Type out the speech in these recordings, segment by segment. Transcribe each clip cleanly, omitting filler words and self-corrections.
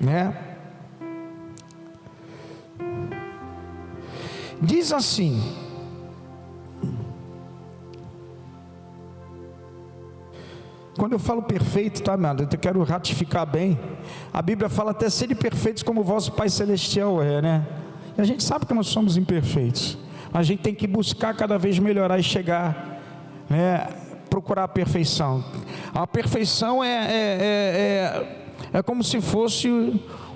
né? Diz assim: quando eu falo perfeito, tá, amado? Eu quero ratificar bem. A Bíblia fala até sede perfeitos como o vosso Pai Celestial é, né? E a gente sabe que nós somos imperfeitos. A gente tem que buscar cada vez melhorar e chegar, né? Procurar a perfeição. A perfeição é como se fosse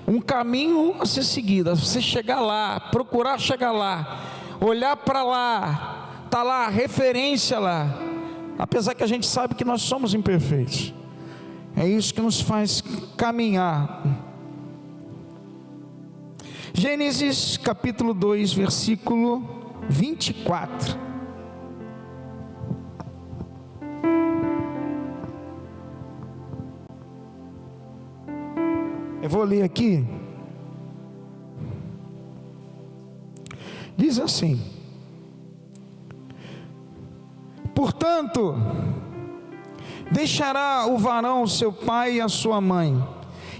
um caminho a ser seguido. Você chegar lá, procurar chegar lá, olhar para lá, tá lá a referência lá. Apesar que a gente sabe que nós somos imperfeitos, é isso que nos faz caminhar. Gênesis capítulo 2, versículo 24. Eu vou ler aqui. Diz assim: portanto, deixará o varão seu pai e a sua mãe,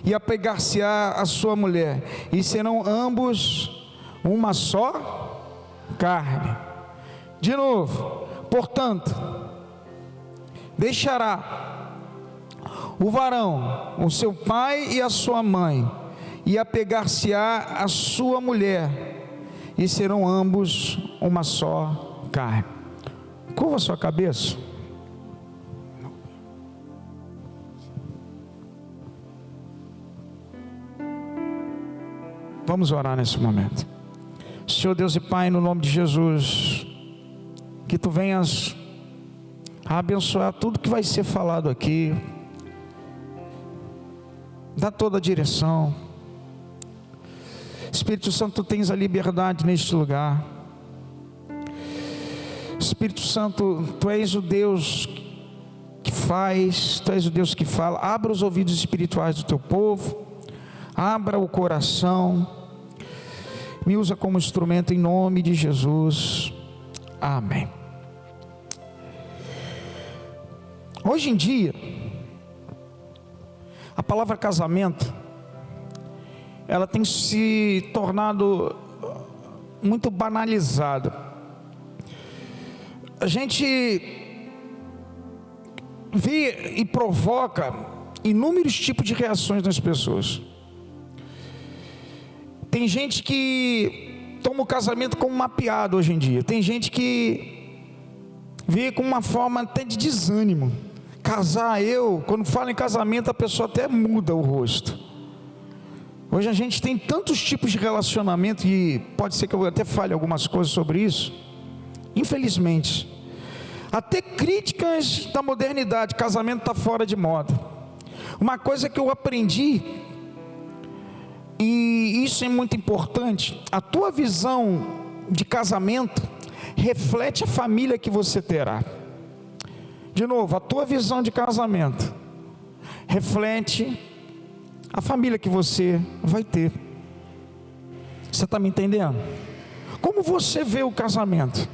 e apegar-se-á a sua mulher, e serão ambos uma só carne. De novo, portanto, deixará o varão o seu pai e a sua mãe, e apegar-se-á a sua mulher, e serão ambos uma só carne. Curva a sua cabeça. Vamos orar nesse momento. Senhor Deus e Pai, no nome de Jesus, que Tu venhas a abençoar tudo que vai ser falado aqui. Dá toda a direção. Espírito Santo, Tu tens a liberdade neste lugar. Espírito Santo, Tu és o Deus que faz, Tu és o Deus que fala. Abra os ouvidos espirituais do Teu povo, abra o coração, me usa como instrumento em nome de Jesus, amém. Hoje em dia, a palavra casamento, ela tem se tornado muito banalizada. A gente vê e provoca inúmeros tipos de reações nas pessoas. Tem gente que toma o casamento como uma piada hoje em dia. Tem gente que vê com uma forma até de desânimo. Quando falo em casamento, a pessoa até muda o rosto. Hoje a gente tem tantos tipos de relacionamento, e pode ser que eu até fale algumas coisas sobre isso. Infelizmente, até críticas da modernidade, casamento está fora de moda. Uma coisa que eu aprendi, e isso é muito importante: a tua visão de casamento reflete a família que você terá. De novo, a tua visão de casamento reflete a família que você vai ter. Você está me entendendo? Como você vê o casamento?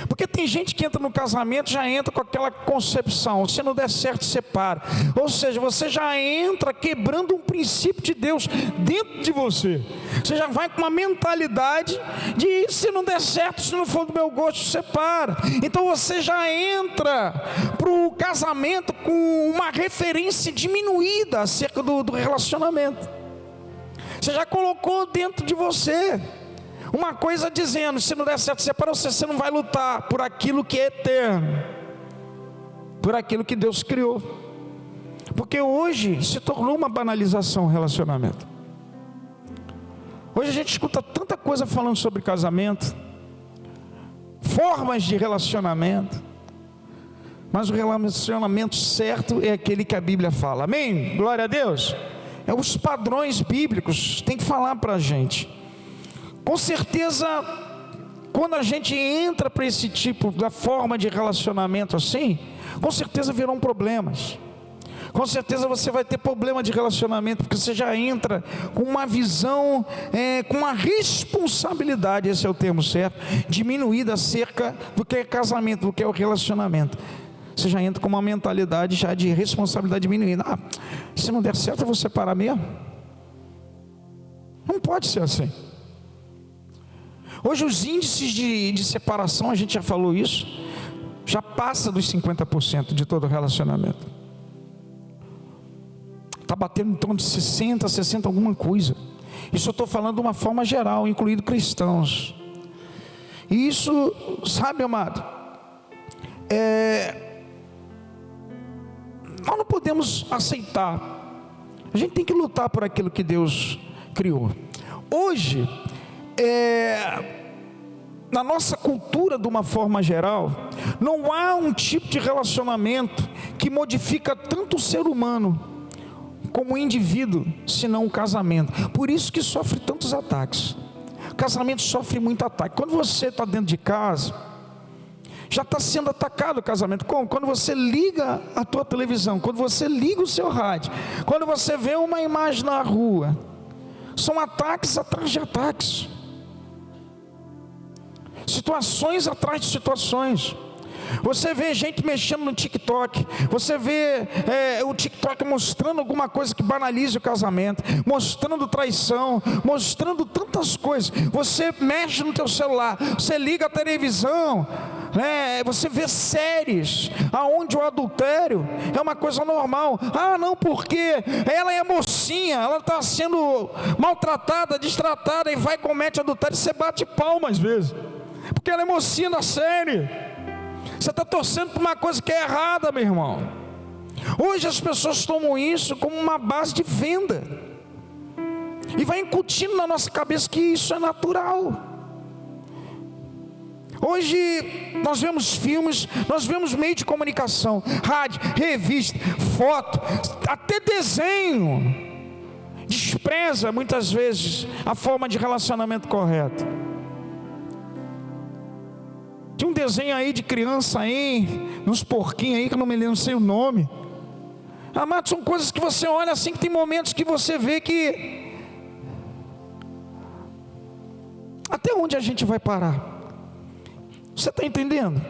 Porque tem gente que entra no casamento, já entra com aquela concepção: se não der certo, separa. Ou seja, você já entra quebrando um princípio de Deus dentro de você. Você já vai com uma mentalidade de: se não der certo, se não for do meu gosto, separa. Então você já entra para o casamento com uma referência diminuída acerca do relacionamento. Você já colocou dentro de você uma coisa dizendo: se não der certo, separa. Você não vai lutar por aquilo que é eterno, por aquilo que Deus criou. Porque hoje se tornou uma banalização o relacionamento. Hoje a gente escuta tanta coisa falando sobre casamento, formas de relacionamento, mas o relacionamento certo é aquele que a Bíblia fala. Amém? Glória a Deus. Os padrões bíblicos tem que falar para a gente. Com certeza, quando a gente entra para esse tipo da forma de relacionamento assim, com certeza virão problemas. Com certeza você vai ter problema de relacionamento, porque você já entra com uma visão, com uma responsabilidade, esse é o termo certo, diminuída acerca do que é casamento, do que é o relacionamento. Você já entra com uma mentalidade já de responsabilidade diminuída. Se não der certo, eu vou separar mesmo. Não pode ser assim. Hoje os índices de separação, a gente já falou isso, já passa dos 50% de todo relacionamento. Está batendo em torno de 60, 60 alguma coisa. Isso eu estou falando de uma forma geral, incluindo cristãos. E isso, sabe, amado, nós não podemos aceitar. A gente tem que lutar por aquilo que Deus criou. Hoje, na nossa cultura, de uma forma geral, não há um tipo de relacionamento que modifica tanto o ser humano como o indivíduo, senão o casamento. Por isso que sofre tantos ataques. O casamento sofre muito ataque. Quando você está dentro de casa, já está sendo atacado o casamento. Como? Quando você liga a tua televisão, quando você liga o seu rádio, quando você vê uma imagem na rua, são ataques atrás de ataques, situações atrás de situações. Você vê gente mexendo no TikTok, você vê o TikTok mostrando alguma coisa que banalize o casamento, mostrando traição, mostrando tantas coisas. Você mexe no teu celular, você liga a televisão, você vê séries aonde o adultério é uma coisa normal. Ah, não, porque ela é mocinha, ela está sendo maltratada, destratada, e vai e comete adultério. Você bate palma às vezes, porque ela é mocinha na série. Você está torcendo por uma coisa que é errada, meu irmão. Hoje as pessoas tomam isso como uma base de venda, e vai incutindo na nossa cabeça que isso é natural. Hoje nós vemos filmes, nós vemos meio de comunicação, rádio, revista, foto, até desenho, despreza muitas vezes a forma de relacionamento correto. Tem um desenho aí de criança aí, uns porquinhos aí que eu não me lembro, não sei o nome. Amado, são coisas que você olha assim, que tem momentos que você vê que até onde a gente vai parar? Você está entendendo?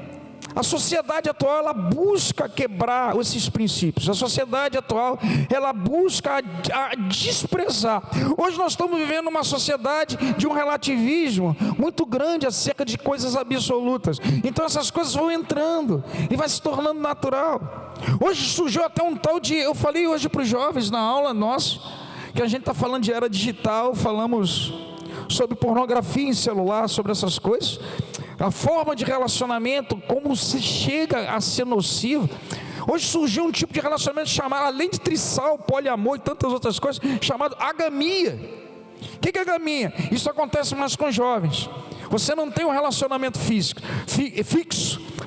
A sociedade atual, ela busca quebrar esses princípios. A sociedade atual, ela busca a desprezar. Hoje nós estamos vivendo uma sociedade de um relativismo muito grande acerca de coisas absolutas. Então essas coisas vão entrando e vai se tornando natural. Hoje surgiu até um tal de... Eu falei hoje para os jovens na aula nossa, que a gente está falando de era digital, falamos sobre pornografia em celular, sobre essas coisas. A forma de relacionamento, como se chega a ser nocivo. Hoje surgiu um tipo de relacionamento chamado, além de trissal, poliamor e tantas outras coisas, chamado agamia. O que é agamia? Isso acontece mais com jovens. Você não tem um relacionamento fixo.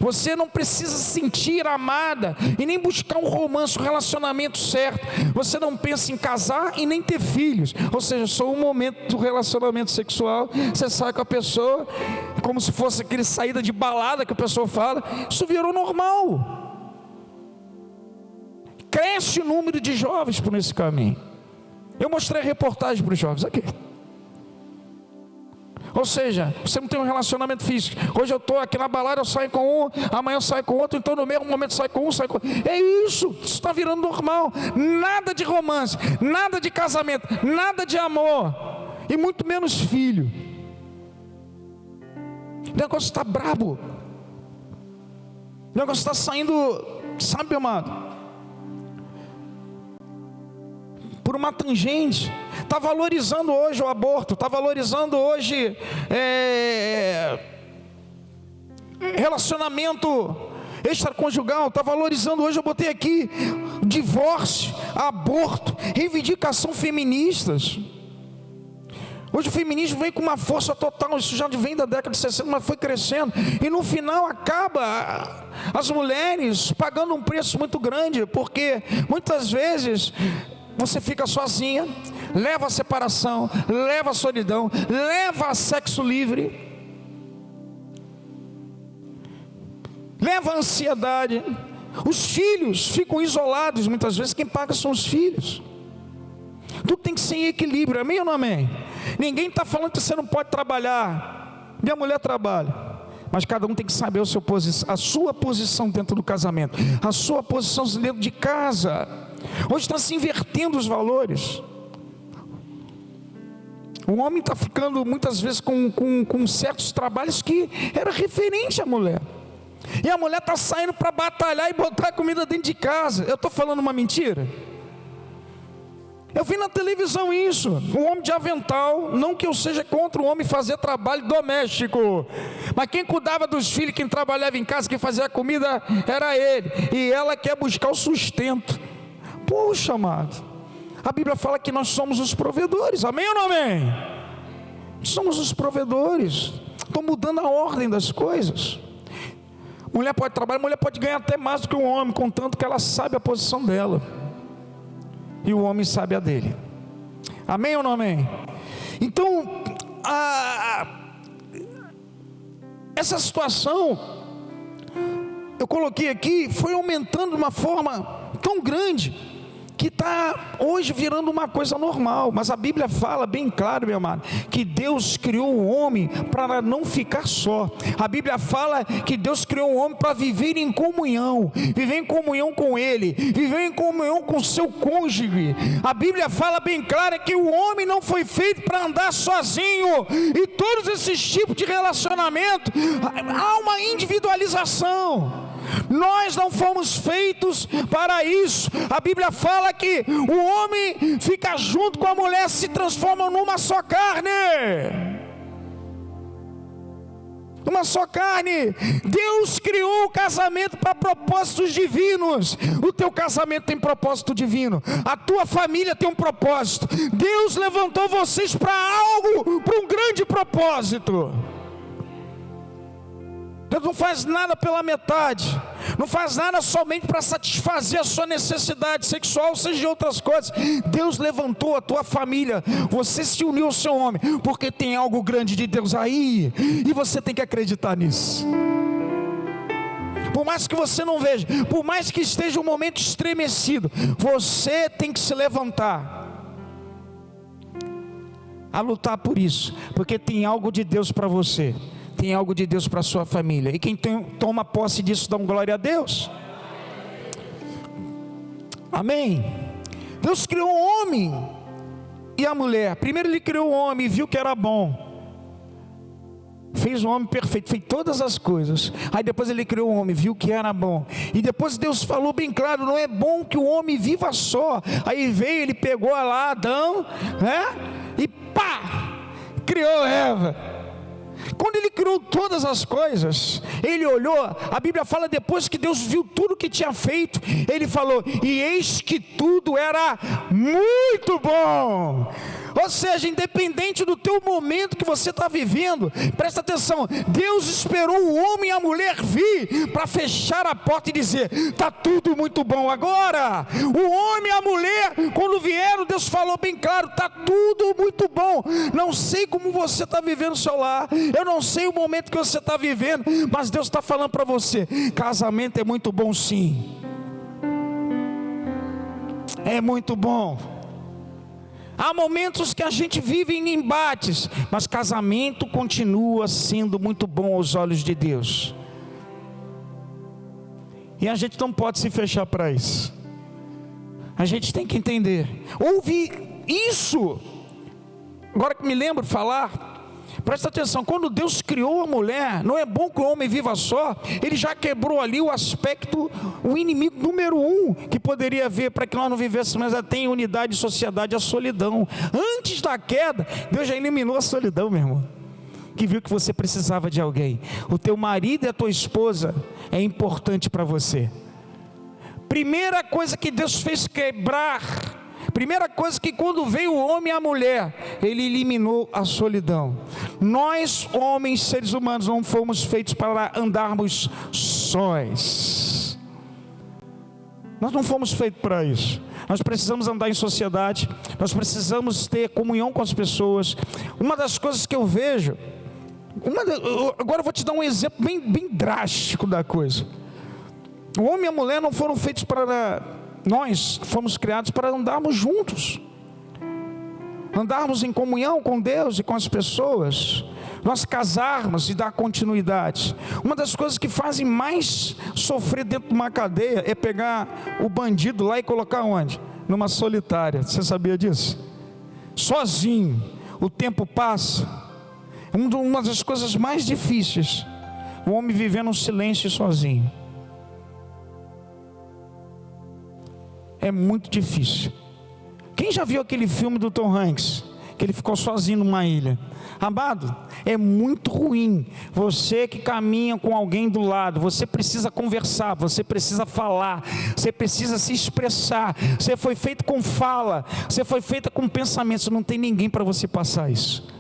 Você não precisa se sentir amada e nem buscar um romance, um relacionamento certo. Você não pensa em casar e nem ter filhos. Ou seja, só um momento do relacionamento sexual, você sai com a pessoa, como se fosse aquele saída de balada que a pessoa fala. Isso virou normal. Cresce o número de jovens por esse caminho. Eu mostrei a reportagem para os jovens aqui. Ou seja, você não tem um relacionamento físico. Hoje eu estou aqui na balada, eu saio com um, amanhã eu saio com outro, então no mesmo momento eu saio com um, saio com outro. É isso está virando normal. Nada de romance, nada de casamento, nada de amor, e muito menos filho. O negócio está brabo. O negócio está saindo, sabe, amado, por uma tangente. Está valorizando hoje o aborto, está valorizando hoje relacionamento extraconjugal, está valorizando hoje, eu botei aqui, divórcio, aborto, reivindicação feministas. Hoje o feminismo vem com uma força total, isso já vem da década de 60, mas foi crescendo, e no final acaba as mulheres pagando um preço muito grande, porque muitas vezes você fica sozinha, leva a separação, leva a solidão, leva a sexo livre, leva a ansiedade. Os filhos ficam isolados, muitas vezes quem paga são os filhos. Tudo tem que ser em equilíbrio, amém ou não amém? Ninguém está falando que você não pode trabalhar. Minha mulher trabalha, mas cada um tem que saber a sua posição dentro do casamento, a sua posição dentro de casa. Hoje está se invertendo os valores. O homem está ficando muitas vezes com certos trabalhos que era referente à mulher. E a mulher está saindo para batalhar e botar comida dentro de casa. Eu estou falando uma mentira? Eu vi na televisão isso, um homem de avental, não que eu seja contra o homem fazer trabalho doméstico, mas quem cuidava dos filhos, quem trabalhava em casa, quem fazia a comida, era ele, e ela quer buscar o sustento. Poxa, amado, a Bíblia fala que nós somos os provedores, amém ou não amém? Somos os provedores. Estou mudando a ordem das coisas. Mulher pode trabalhar, mulher pode ganhar até mais do que um homem, contanto que ela sabe a posição dela, e o homem sabe a dele. Amém ou não amém? Então, essa situação, eu coloquei aqui, foi aumentando de uma forma tão grande, que está hoje virando uma coisa normal. Mas a Bíblia fala bem claro, meu amado, que Deus criou o homem para não ficar só. A Bíblia fala que Deus criou o homem para viver em comunhão, viver em comunhão com Ele, viver em comunhão com seu cônjuge. A Bíblia fala bem claro que o homem não foi feito para andar sozinho, e todos esses tipos de relacionamento, há uma individualização. Nós não fomos feitos para isso. A Bíblia fala que o homem fica junto com a mulher, se transformam numa só carne. Uma só carne. Deus criou o casamento para propósitos divinos. O teu casamento tem propósito divino. A tua família tem um propósito. Deus levantou vocês para algo, para um grande propósito. Deus não faz nada pela metade, não faz nada somente para satisfazer a sua necessidade sexual, ou seja, de outras coisas. Deus levantou a tua família, você se uniu ao seu homem, porque tem algo grande de Deus aí, e você tem que acreditar nisso. Por mais que você não veja, por mais que esteja um momento estremecido, você tem que se levantar a lutar por isso, porque tem algo de Deus para você. Tem algo de Deus para a sua família. E quem toma posse disso, dá glória a Deus. Amém. Deus criou o homem e a mulher. Primeiro Ele criou o homem e viu que era bom. Fez o homem perfeito, fez todas as coisas. Aí depois Ele criou o homem, viu que era bom. E depois Deus falou bem claro, não é bom que o homem viva só. Aí veio, Ele pegou lá Adão, né? E pá, criou Eva. Quando Ele criou todas as coisas, Ele olhou, a Bíblia fala, depois que Deus viu tudo que tinha feito, Ele falou, e eis que tudo era muito bom. Ou seja, independente do teu momento que você está vivendo, presta atenção, Deus esperou o homem e a mulher vir para fechar a porta e dizer, está tudo muito bom agora. O homem e a mulher, quando vieram, Deus falou bem claro, está tudo muito bom. Não sei como você está vivendo o seu lar, eu não sei o momento que você está vivendo, mas Deus está falando para você, casamento é muito bom sim. É muito bom. Há momentos que a gente vive em embates, mas casamento continua sendo muito bom aos olhos de Deus. E a gente não pode se fechar para isso. A gente tem que entender. Ouve isso. Agora que me lembro de falar, presta atenção, quando Deus criou a mulher, não é bom que o homem viva só. Ele já quebrou ali o aspecto, o inimigo número 1 que poderia haver para que nós não vivêssemos até em unidade e sociedade, a solidão. Antes da queda, Deus já eliminou a solidão, meu irmão, que viu que você precisava de alguém. O teu marido e a tua esposa é importante para você. Primeira coisa que Deus fez quebrar, primeira coisa que quando veio o homem e a mulher, Ele eliminou a solidão. Nós, homens, seres humanos, não fomos feitos para andarmos sós. Nós não fomos feitos para isso. Nós precisamos andar em sociedade, nós precisamos ter comunhão com as pessoas. Uma das coisas que eu vejo, agora eu vou te dar um exemplo bem drástico da coisa. O homem e a mulher não foram feitos para... Nós fomos criados para andarmos juntos, andarmos em comunhão com Deus e com as pessoas, nós casarmos e dar continuidade. Uma das coisas que fazem mais sofrer dentro de uma cadeia é pegar o bandido lá e colocar onde? Numa solitária. Você sabia disso? Sozinho. o tempo passa. Uma das coisas mais difíceis, o homem vivendo um silêncio sozinho. É muito difícil. Quem já viu aquele filme do Tom Hanks, que ele ficou sozinho numa ilha? Amado, é muito ruim. Você que caminha com alguém do lado, você precisa conversar, você precisa falar, você precisa se expressar. Você foi feito com fala, você foi feita com pensamentos. Não tem ninguém para você passar isso.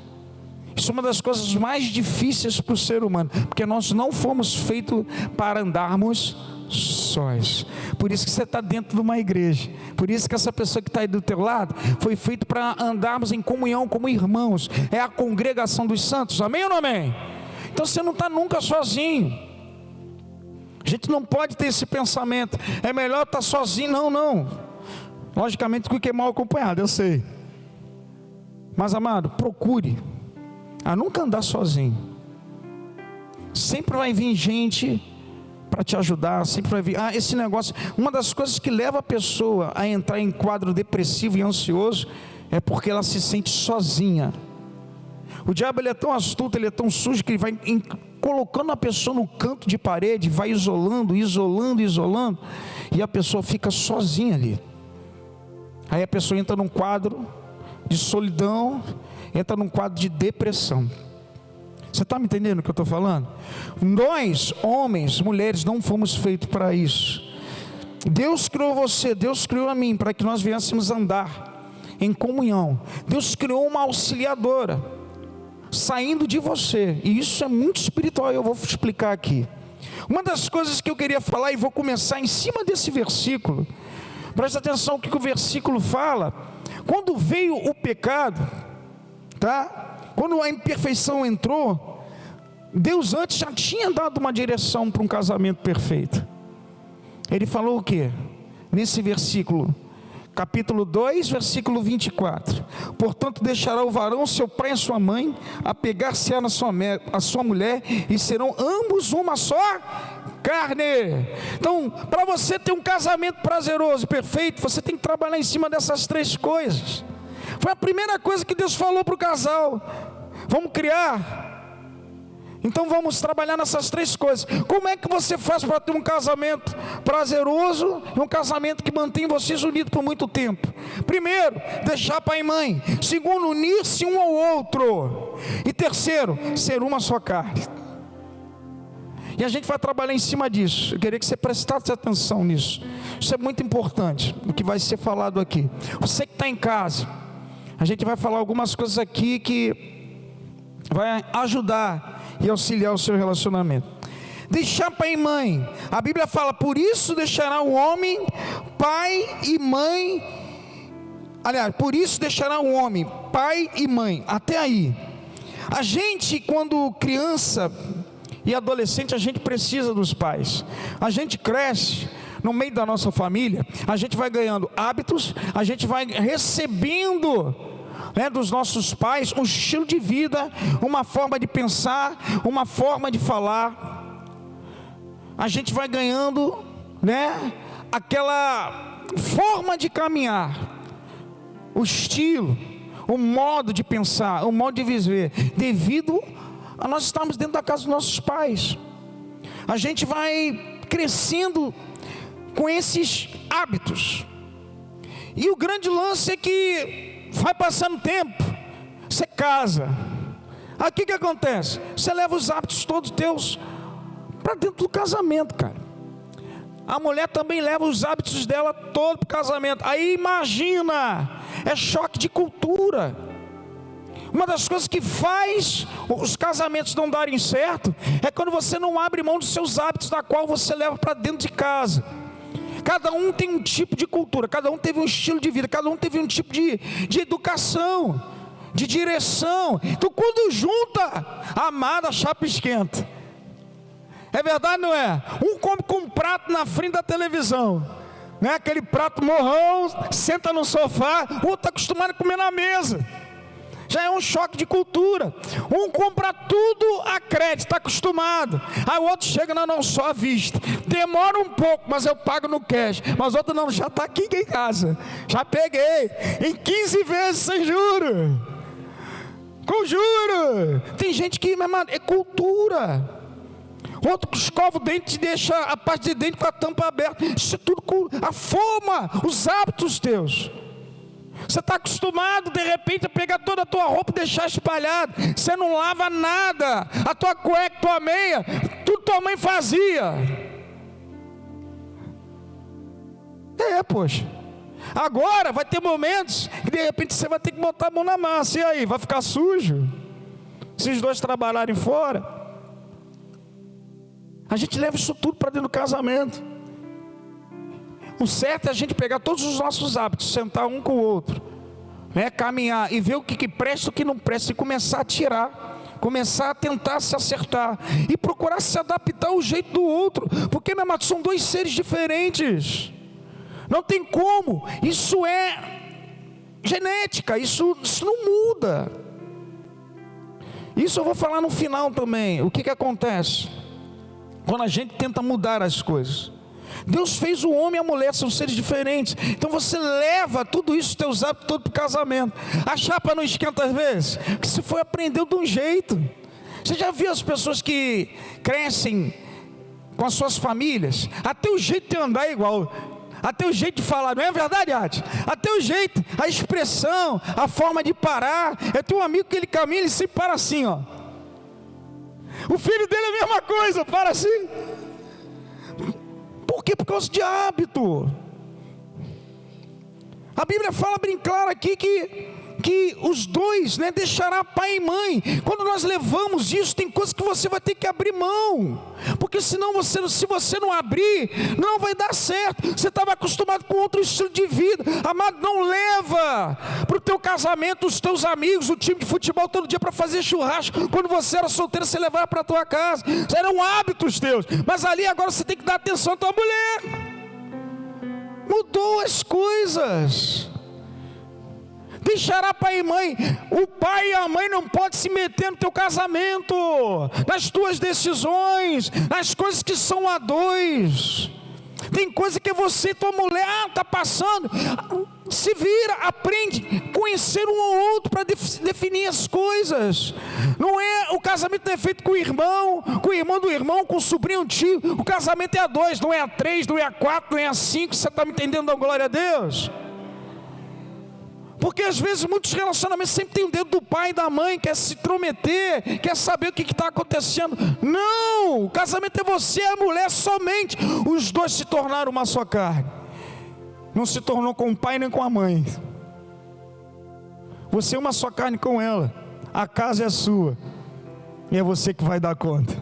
Isso é uma das coisas mais difíceis para o ser humano, porque nós não fomos feitos para andarmos sós. Por isso que você está dentro de uma igreja. Por isso que essa pessoa que está aí do teu lado foi feito para andarmos em comunhão como irmãos. É a congregação dos santos. Amém ou não amém? Então você não está nunca sozinho. A gente não pode ter esse pensamento, é melhor estar sozinho. Não. Logicamente que é mal acompanhado, eu sei. Mas amado, procure a nunca andar sozinho. Sempre vai vir gente para te ajudar, sempre vai vir. Esse negócio, uma das coisas que leva a pessoa a entrar em quadro depressivo e ansioso, é porque ela se sente sozinha. O diabo, ele é tão astuto, ele é tão sujo, que ele vai colocando a pessoa no canto de parede, vai isolando, e a pessoa fica sozinha ali. Aí a pessoa entra num quadro de solidão, entra num quadro de depressão. Você está me entendendo o que eu estou falando? Nós, homens, mulheres, não fomos feitos para isso. Deus criou você, Deus criou a mim, para que nós viéssemos andar em comunhão. Deus criou uma auxiliadora, saindo de você, e isso é muito espiritual, eu vou explicar aqui. Uma das coisas que eu queria falar, e vou começar em cima desse versículo, presta atenção o que o versículo fala. Quando veio o pecado, tá? Quando a imperfeição entrou, Deus antes já tinha dado uma direção para um casamento perfeito. Ele falou o que? Nesse versículo, capítulo 2, versículo 24: portanto deixará o varão seu pai e sua mãe, apegar-se-á a sua mulher, e serão ambos uma só carne. Então, para você ter um casamento prazeroso, perfeito, você tem que trabalhar em cima dessas três coisas. Foi a primeira coisa que Deus falou para o casal: vamos criar. Então vamos trabalhar nessas três coisas. Como é que você faz para ter um casamento prazeroso e um casamento que mantém vocês unidos por muito tempo? Primeiro, deixar pai e mãe. Segundo, unir-se um ao outro. E terceiro, ser uma só carne. E a gente vai trabalhar em cima disso. Eu queria que você prestasse atenção nisso. Isso é muito importante, o que vai ser falado aqui. Você que está em casa, a gente vai falar algumas coisas aqui que vai ajudar e auxiliar o seu relacionamento. Deixar pai e mãe. A Bíblia fala: por isso deixará o homem pai e mãe. Aliás, por isso deixará o homem pai e mãe. Até aí. A gente, quando criança e adolescente, a gente precisa dos pais. A gente cresce no meio da nossa família, a gente vai ganhando hábitos, a gente vai recebendo, dos nossos pais um estilo de vida, uma forma de pensar, uma forma de falar. A gente vai ganhando, aquela forma de caminhar, o estilo, o modo de pensar, o modo de viver, devido a nós estarmos dentro da casa dos nossos pais. A gente vai crescendo com esses hábitos, e o grande lance é que vai passando tempo, você casa, aí o que acontece? Você leva os hábitos todos teus para dentro do casamento, cara. A mulher também leva os hábitos dela todo para o casamento. Aí imagina, é choque de cultura. Uma das coisas que faz os casamentos não darem certo é quando você não abre mão dos seus hábitos, da qual você leva para dentro de casa. Cada um tem um tipo de cultura, cada um teve um estilo de vida, cada um teve um tipo de educação, de direção. Então quando junta, amada, a chapa esquenta. É verdade, não é? Um come com um prato na frente da televisão, aquele prato morrão, senta no sofá. O outro está acostumado a comer na mesa. Já é um choque de cultura. Um compra tudo a crédito, está acostumado. Aí o outro chega: não, só à vista. Demora um pouco, mas eu pago no cash. Mas o outro: não, já está aqui em casa, já peguei em 15 vezes sem juros. Conjura. Tem gente que, meu irmão, é cultura. Outro que escova o dente e deixa a parte de dentro com a tampa aberta. Isso é tudo a forma, os hábitos teus. Você está acostumado de repente a pegar toda a tua roupa e deixar espalhada. Você não lava nada. A tua cueca, tua meia, tudo tua mãe fazia. Poxa. Agora vai ter momentos que de repente você vai ter que botar a mão na massa. E aí, vai ficar sujo? Se os dois trabalharem fora. A gente leva isso tudo para dentro do casamento. O certo é a gente pegar todos os nossos hábitos, sentar um com o outro, né? Caminhar e ver o que presta e o que não presta, e começar a tirar, começar a tentar se acertar e procurar se adaptar ao jeito do outro, porque, meu amado, são dois seres diferentes. Não tem como, isso é genética, isso não muda. Isso eu vou falar no final também. O que acontece quando a gente tenta mudar as coisas? Deus fez o homem e a mulher, são seres diferentes. Então você leva tudo isso, teus hábitos, todo para o casamento. A chapa não esquenta às vezes, porque você foi aprendeu de um jeito. Você já viu as pessoas que crescem com as suas famílias? Até o jeito de andar é igual, até o jeito de falar, não é verdade, Adi? Até o jeito, a expressão, a forma de parar. Eu tenho um amigo que ele caminha, ele sempre para assim, ó. O filho dele é a mesma coisa, para assim. Por quê? Por causa de hábito. A Bíblia fala bem claro aqui que os dois, né, deixará pai e mãe. Quando nós levamos isso, tem coisas que você vai ter que abrir mão, porque senão se você não abrir, não vai dar certo. Você estava acostumado com outro estilo de vida, amado, não leva para o teu casamento os teus amigos, o time de futebol todo dia para fazer churrasco. Quando você era solteiro, você levava para a tua casa, eram hábitos teus, mas ali agora você tem que dar atenção à tua mulher. Mudou as coisas. Deixará pai e mãe. O pai e a mãe não podem se meter no teu casamento, nas tuas decisões, nas coisas que são a dois. Tem coisa que você e tua mulher está passando. Se vira, aprende a conhecer um ao outro para definir as coisas. Não é, o casamento não é feito com o irmão do irmão, com o sobrinho, tio. O casamento é a dois, não é a três, não é a quatro, não é a cinco. Você está me entendendo? Da glória a Deus. Porque às vezes muitos relacionamentos sempre tem o dedo do pai e da mãe, quer se intrometer, quer saber o que está acontecendo. Não, o casamento é você e a mulher somente. Os dois se tornaram uma só carne. Não se tornou com o pai nem com a mãe. Você é uma só carne com ela. A casa é sua. E é você que vai dar conta.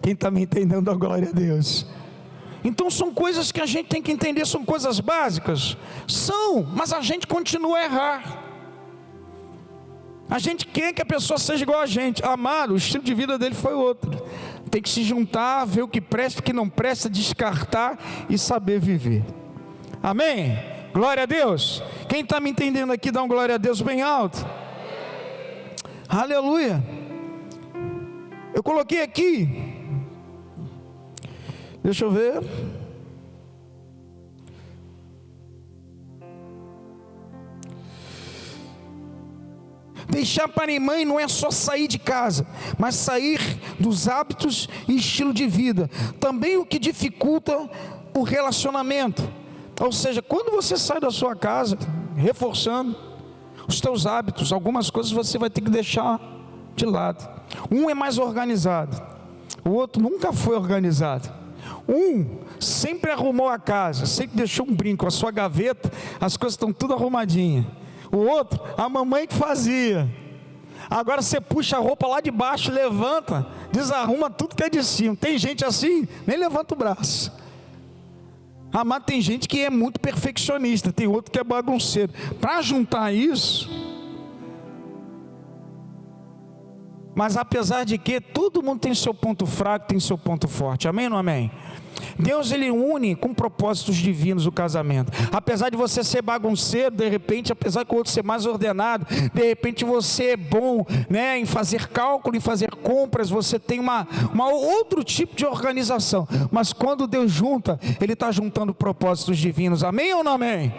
Quem está me entendendo, dá glória a Deus. Então são coisas que a gente tem que entender, são coisas básicas. São, mas a gente continua a errar. A gente quer que a pessoa seja igual a gente. Amado, o estilo de vida dele foi outro. Tem que se juntar, ver o que presta, o que não presta, descartar e saber viver. Amém? Glória a Deus. Quem está me entendendo aqui, dá um glória a Deus bem alto. Aleluia. Eu coloquei aqui, deixa eu ver. Deixar pai e mãe não é só sair de casa, mas sair dos hábitos e estilo de vida. Também o que dificulta o relacionamento. Ou seja, quando você sai da sua casa, reforçando os teus hábitos, algumas coisas você vai ter que deixar de lado. Um é mais organizado, o outro nunca foi organizado. Um sempre arrumou a casa, sempre deixou um brinco, a sua gaveta, as coisas estão tudo arrumadinhas. O outro, a mamãe que fazia. Agora você puxa a roupa lá de baixo, levanta, desarruma tudo que é de cima. Tem gente assim, nem levanta o braço. Amado, tem gente que é muito perfeccionista, tem outro que é bagunceiro. Para juntar isso, mas apesar de que todo mundo tem seu ponto fraco, tem seu ponto forte. Amém ou não amém? Deus, ele une com propósitos divinos o casamento. Apesar de você ser bagunceiro, de repente, apesar que o outro ser mais ordenado, de repente você é bom, né, em fazer cálculo, em fazer compras, você tem uma outro tipo de organização. Mas quando Deus junta, ele está juntando propósitos divinos. Amém ou não amém?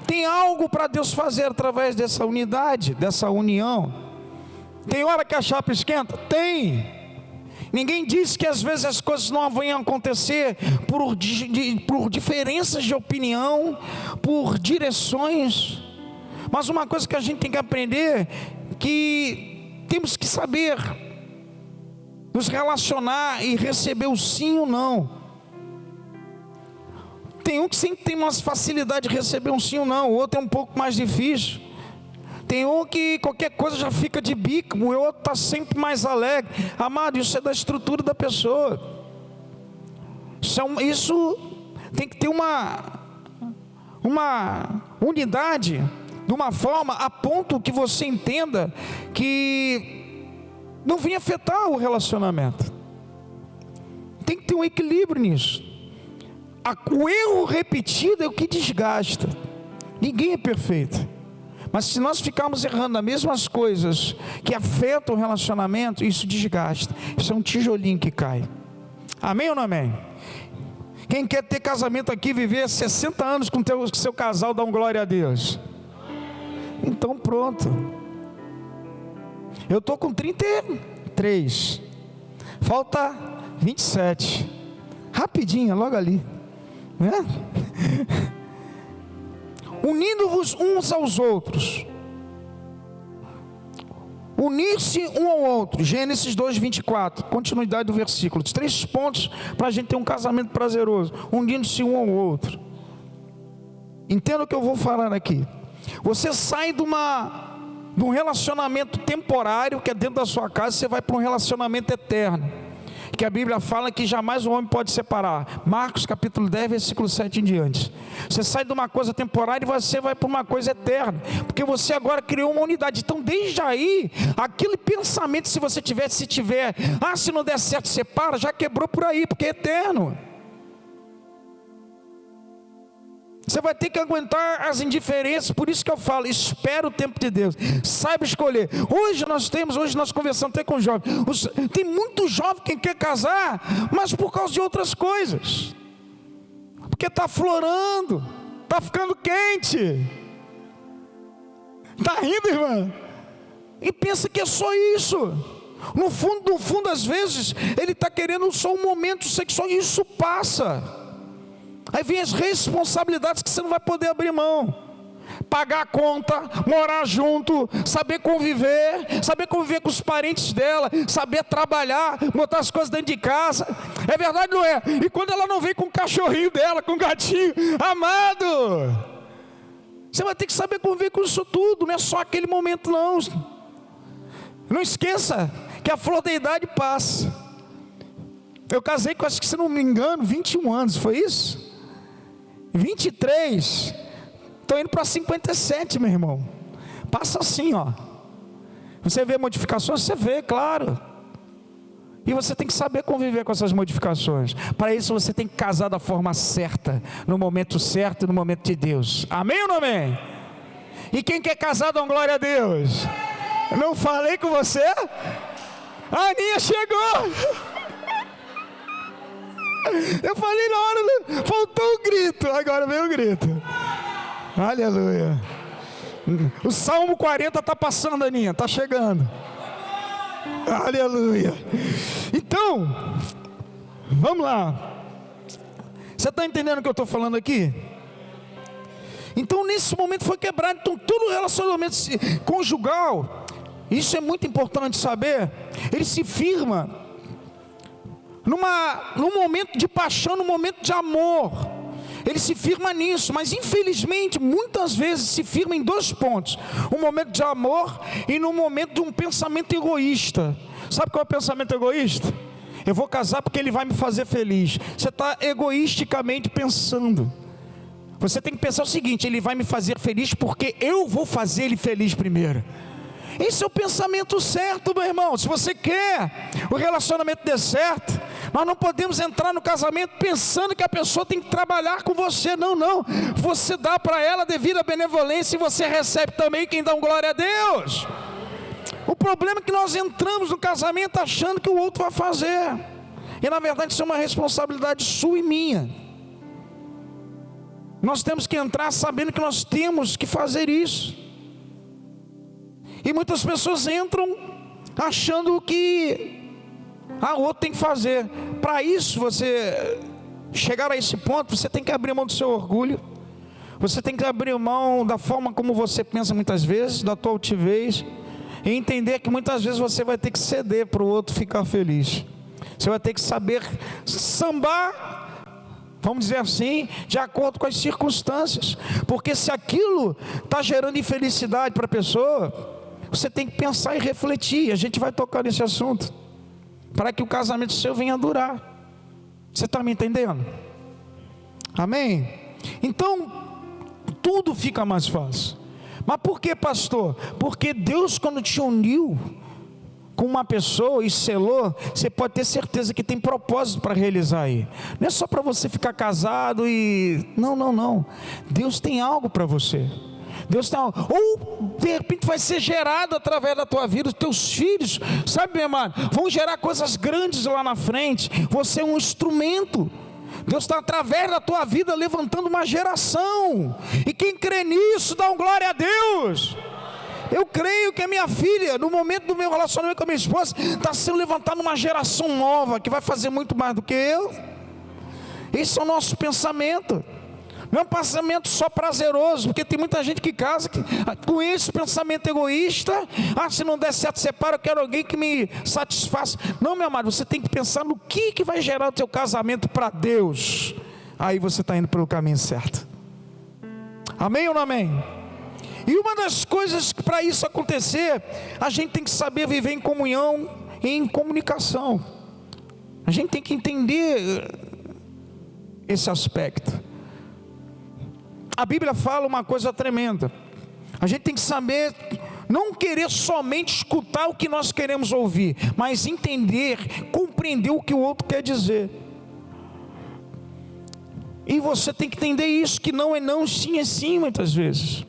Tem algo para Deus fazer através dessa unidade, dessa união. Tem hora que a chapa esquenta? Tem. Ninguém diz que às vezes as coisas não vão acontecer por diferenças de opinião, por direções. Mas uma coisa que a gente tem que aprender, que temos que saber nos relacionar e receber o sim ou não. Tem um que sempre tem uma facilidade de receber um sim ou não, o outro é um pouco mais difícil. Tem um que qualquer coisa já fica de bico, o outro está sempre mais alegre. Amado, isso é da estrutura da pessoa. Isso tem que ter uma unidade, de uma forma a ponto que você entenda que não venha afetar o relacionamento. Tem que ter um equilíbrio nisso. O erro repetido é o que desgasta. Ninguém é perfeito. Mas se nós ficarmos errando as mesmas coisas que afetam o relacionamento, isso desgasta. Isso é um tijolinho que cai. Amém ou não amém? Quem quer ter casamento aqui, viver 60 anos com o seu casal, dá um glória a Deus. Então pronto. Eu estou com 33. Falta 27. Rapidinho, logo ali. Né? Unindo-vos uns aos outros. Unir-se um ao outro. Gênesis 2:24. Continuidade do versículo. 3 pontos para a gente ter um casamento prazeroso. Unindo-se um ao outro. Entenda o que eu vou falar aqui. Você sai de um relacionamento temporário, que é dentro da sua casa, você vai para um relacionamento eterno, que a Bíblia fala que jamais o homem pode separar. Marcos capítulo 10, versículo 7 em diante. Você sai de uma coisa temporária e você vai para uma coisa eterna, porque você agora criou uma unidade. Então desde aí, aquele pensamento, se tiver, se não der certo, separa, já quebrou por aí, porque é eterno. Você vai ter que aguentar as indiferenças. Por isso que eu falo, espera o tempo de Deus, saiba escolher. Hoje nós conversamos até com jovens. Tem muito jovem que quer casar, mas por causa de outras coisas, porque está florando, está ficando quente. Está rindo, irmã? E pensa que é só isso. No fundo, às vezes ele está querendo só um momento sexual, e isso passa. Aí vem as responsabilidades que você não vai poder abrir mão. Pagar a conta, morar junto, saber conviver com os parentes dela, saber trabalhar, botar as coisas dentro de casa. É verdade, não é? E quando ela não vem com o cachorrinho dela, com o gatinho, amado, você vai ter que saber conviver com isso tudo. Não é só aquele momento não. Não esqueça que a flor da idade passa. Eu casei com, acho que se não me engano, 21 anos, foi isso? 23, estou indo para 57, meu irmão. Passa assim, ó. Você vê modificações? Você vê, claro. E você tem que saber conviver com essas modificações. Para isso você tem que casar da forma certa, no momento certo e no momento de Deus. Amém ou não amém? E quem quer casar, dá uma glória a Deus. Eu não falei com você? A Aninha chegou. Eu falei na hora, faltou o grito, agora veio o grito. Aleluia. O Salmo 40 está passando, Aninha, está chegando. Aleluia. Então, vamos lá. Você está entendendo o que eu estou falando aqui? Então nesse momento foi quebrado. Então todo relacionamento conjugal, isso é muito importante saber, ele se firma num momento de paixão, num momento de amor. Ele se firma nisso, mas infelizmente muitas vezes se firma em 2 pontos: um momento de amor e no momento de um pensamento egoísta. Sabe qual é o pensamento egoísta? Eu vou casar porque ele vai me fazer feliz. Você está egoisticamente pensando. Você tem que pensar o seguinte: ele vai me fazer feliz porque eu vou fazer ele feliz primeiro. Esse é o pensamento certo, meu irmão. Se você quer o relacionamento dê certo, nós não podemos entrar no casamento pensando que a pessoa tem que trabalhar com você. Não, não. Você dá para ela devido à benevolência e você recebe também. Quem dá um glória a Deus. O problema é que nós entramos no casamento achando que o outro vai fazer. E na verdade isso é uma responsabilidade sua e minha. Nós temos que entrar sabendo que nós temos que fazer isso. E muitas pessoas entram achando que o outro tem que fazer. Para isso, você chegar a esse ponto, você tem que abrir mão do seu orgulho, você tem que abrir mão da forma como você pensa muitas vezes, da tua altivez, e entender que muitas vezes você vai ter que ceder para o outro ficar feliz. Você vai ter que saber sambar, vamos dizer assim, de acordo com as circunstâncias, porque se aquilo está gerando infelicidade para a pessoa, você tem que pensar e refletir. A gente vai tocar nesse assunto, para que o casamento seu venha a durar. Você está me entendendo? Amém? Então, tudo fica mais fácil. Mas por que, pastor? Porque Deus, quando te uniu com uma pessoa e selou, você pode ter certeza que tem propósito para realizar aí. Não é só para você ficar casado e... Não. Deus tem algo para você. Deus tem algo. Ou de repente vai ser gerado através da tua vida. Os teus filhos, sabe, meu amado, vão gerar coisas grandes lá na frente. Você é um instrumento. Deus está através da tua vida levantando uma geração, e quem crê nisso, dá um glória a Deus. Eu creio que a minha filha, no momento do meu relacionamento com a minha esposa, está sendo levantada uma geração nova, que vai fazer muito mais do que eu. Esse é o nosso pensamento. Não é um pensamento só prazeroso, porque tem muita gente que casa com esse pensamento egoísta. Se não der certo, separa, eu quero alguém que me satisfaça. Não, meu amado, você tem que pensar no que vai gerar o teu casamento para Deus. Aí você está indo pelo caminho certo. Amém ou não amém? E uma das coisas que para isso acontecer, a gente tem que saber viver em comunhão e em comunicação. A gente tem que entender esse aspecto. A Bíblia fala uma coisa tremenda. A gente tem que saber, não querer somente escutar o que nós queremos ouvir, mas entender, compreender o que o outro quer dizer. E você tem que entender isso, que não é não, sim é sim, muitas vezes.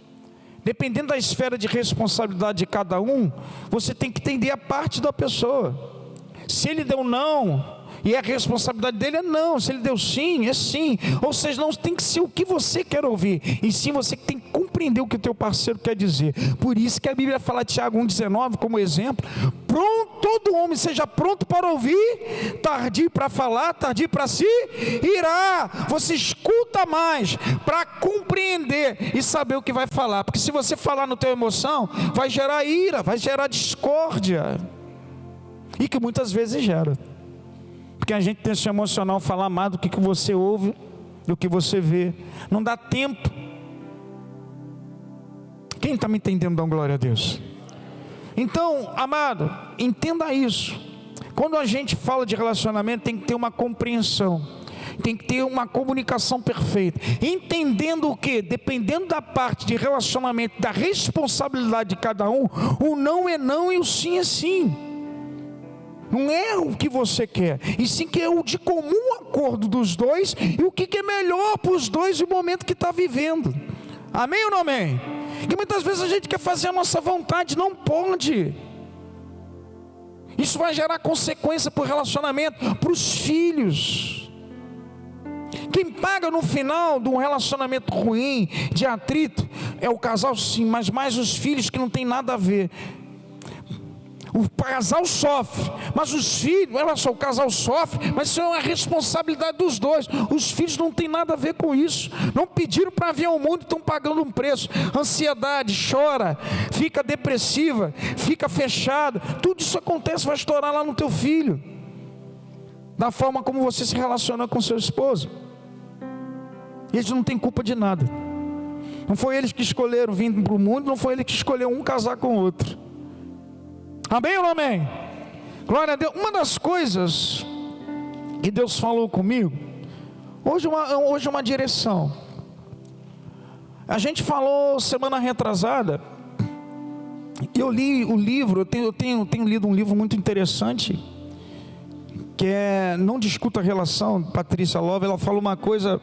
Dependendo da esfera de responsabilidade de cada um, você tem que entender a parte da pessoa. Se ele deu não, e a responsabilidade dele é não. Se ele deu sim, é sim. Ou seja, não tem que ser o que você quer ouvir, e sim você que tem que compreender o que o teu parceiro quer dizer. Por isso que a Bíblia fala, Tiago 1,19 como exemplo: todo homem seja pronto para ouvir, tardio para falar, tardio para se irar. Você escuta mais para compreender e saber o que vai falar, porque se você falar no teu emoção, vai gerar ira, vai gerar discórdia, e que muitas vezes gera, porque a gente tem esse emocional falar mais do que você ouve, do que você vê. Não dá tempo. Quem está me entendendo, dá glória a Deus. Então, amado, entenda isso. Quando a gente fala de relacionamento, tem que ter uma compreensão, tem que ter uma comunicação perfeita, entendendo o que? Dependendo da parte de relacionamento, da responsabilidade de cada um, o não é não e o sim é sim. Não é o que você quer, e sim que é o de comum acordo dos dois, e o que é melhor para os dois no momento que está vivendo. Amém ou não amém? Que muitas vezes a gente quer fazer a nossa vontade, não pode. Isso vai gerar consequência para o relacionamento, para os filhos. Quem paga no final de um relacionamento ruim, de atrito, é o casal sim, mas mais os filhos, que não tem nada a ver. O casal sofre, mas os filhos, olha só, o casal sofre, mas isso é uma responsabilidade dos dois. Os filhos não tem nada a ver com isso. Não pediram para vir ao mundo e estão pagando um preço. Ansiedade, chora, fica depressiva, fica fechada. Tudo isso acontece, vai estourar lá no teu filho, da forma como você se relaciona com seu esposo. E eles não têm culpa de nada. Não foi eles que escolheram vir para o mundo, não foi ele que escolheu um casar com o outro. Amém ou não amém? Glória a Deus. Uma das coisas que Deus falou comigo, hoje é uma direção. A gente falou semana retrasada, eu li o livro, eu tenho lido um livro muito interessante, que é Não Discuta a Relação, Patrícia Love. Ela fala uma coisa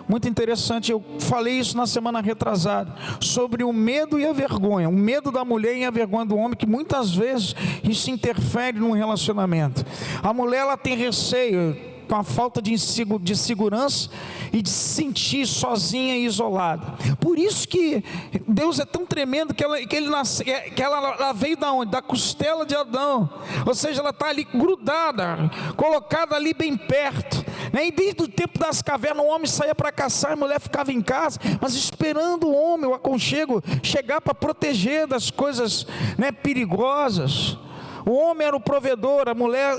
muito interessante. Eu falei isso na semana retrasada, sobre o medo e a vergonha, o medo da mulher e a vergonha do homem, que muitas vezes isso interfere num relacionamento. A mulher, ela tem receio, com a falta de segurança e de se sentir sozinha e isolada. Por isso que Deus é tão tremendo que ela veio da onde? Da costela de Adão. Ou seja, ela está ali grudada, colocada ali bem perto, né? E desde o tempo das cavernas, o homem saía para caçar, a mulher ficava em casa, mas esperando o homem, o aconchego, chegar para proteger das coisas, né, perigosas. O homem era o provedor, a mulher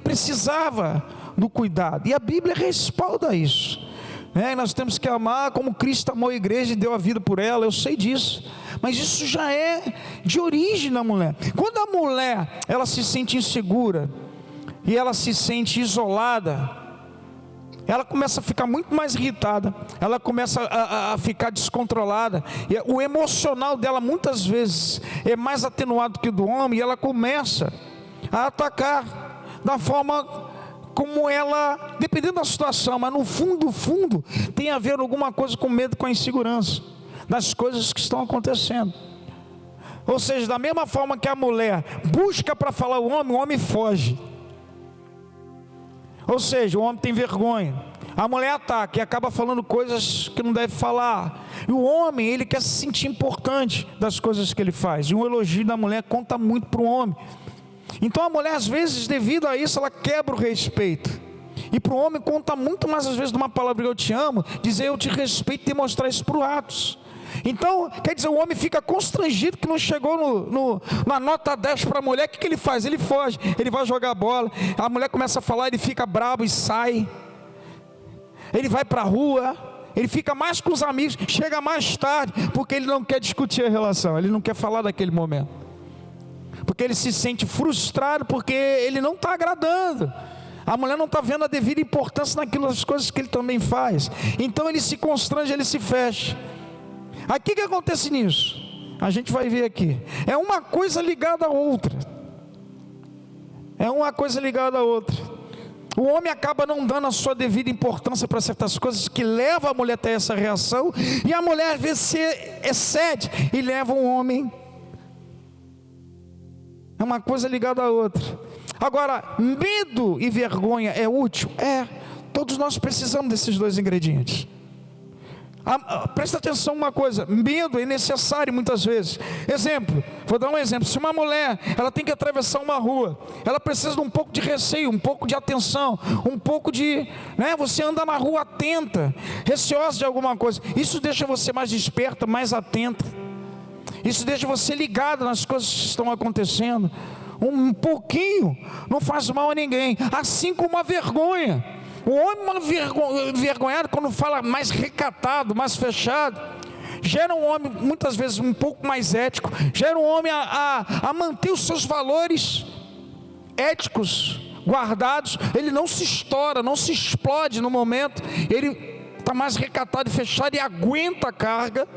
precisava do cuidado, e a Bíblia respalda isso, né? Nós temos que amar como Cristo amou a igreja e deu a vida por ela, eu sei disso, mas isso já é de origem da mulher. Quando a mulher, ela se sente insegura, e ela se sente isolada, ela começa a ficar muito mais irritada, ela começa a ficar descontrolada, e o emocional dela muitas vezes é mais atenuado que o do homem, e ela começa a atacar da forma como ela, dependendo da situação, mas no fundo, tem a ver alguma coisa com medo, com a insegurança das coisas que estão acontecendo. Ou seja, da mesma forma que a mulher busca para falar o homem foge. Ou seja, o homem tem vergonha, a mulher ataca e acaba falando coisas que não deve falar. E o homem, ele quer se sentir importante das coisas que ele faz, e o elogio da mulher conta muito para o homem. Então a mulher, às vezes, devido a isso, ela quebra o respeito. E para o homem conta muito mais, às vezes, de uma palavra eu te amo, dizer eu te respeito e demonstrar isso por atos. Então, quer dizer, o homem fica constrangido que não chegou na nota 10 para a mulher. O que ele faz? Ele foge, ele vai jogar a bola, a mulher começa a falar, ele fica bravo e sai. Ele vai para a rua, ele fica mais com os amigos, chega mais tarde, porque ele não quer discutir a relação, ele não quer falar daquele momento, porque ele se sente frustrado, porque ele não está agradando, a mulher não está vendo a devida importância naquelas coisas que ele também faz. Então ele se constrange, ele se fecha. Aí o que acontece nisso? A gente vai ver aqui, é uma coisa ligada à outra, é uma coisa ligada à outra. O homem acaba não dando a sua devida importância para certas coisas, que leva a mulher a ter essa reação, e a mulher às vezes se excede e leva o homem. É uma coisa ligada à outra. Agora, medo e vergonha é útil? É. Todos nós precisamos desses dois ingredientes. Presta atenção uma coisa, medo é necessário muitas vezes. Exemplo, vou dar um exemplo. Se uma mulher, ela tem que atravessar uma rua, ela precisa de um pouco de receio, um pouco de atenção, um pouco de, né, você anda na rua atenta, receosa de alguma coisa. Isso deixa você mais desperta, mais atenta. Isso deixa você ligado nas coisas que estão acontecendo. Um pouquinho não faz mal a ninguém, assim como a vergonha. O homem envergonhado, quando fala mais recatado, mais fechado, gera um homem muitas vezes um pouco mais ético, gera um homem a manter os seus valores éticos guardados. Ele não se estoura, não se explode no momento, ele está mais recatado e fechado e aguenta a carga.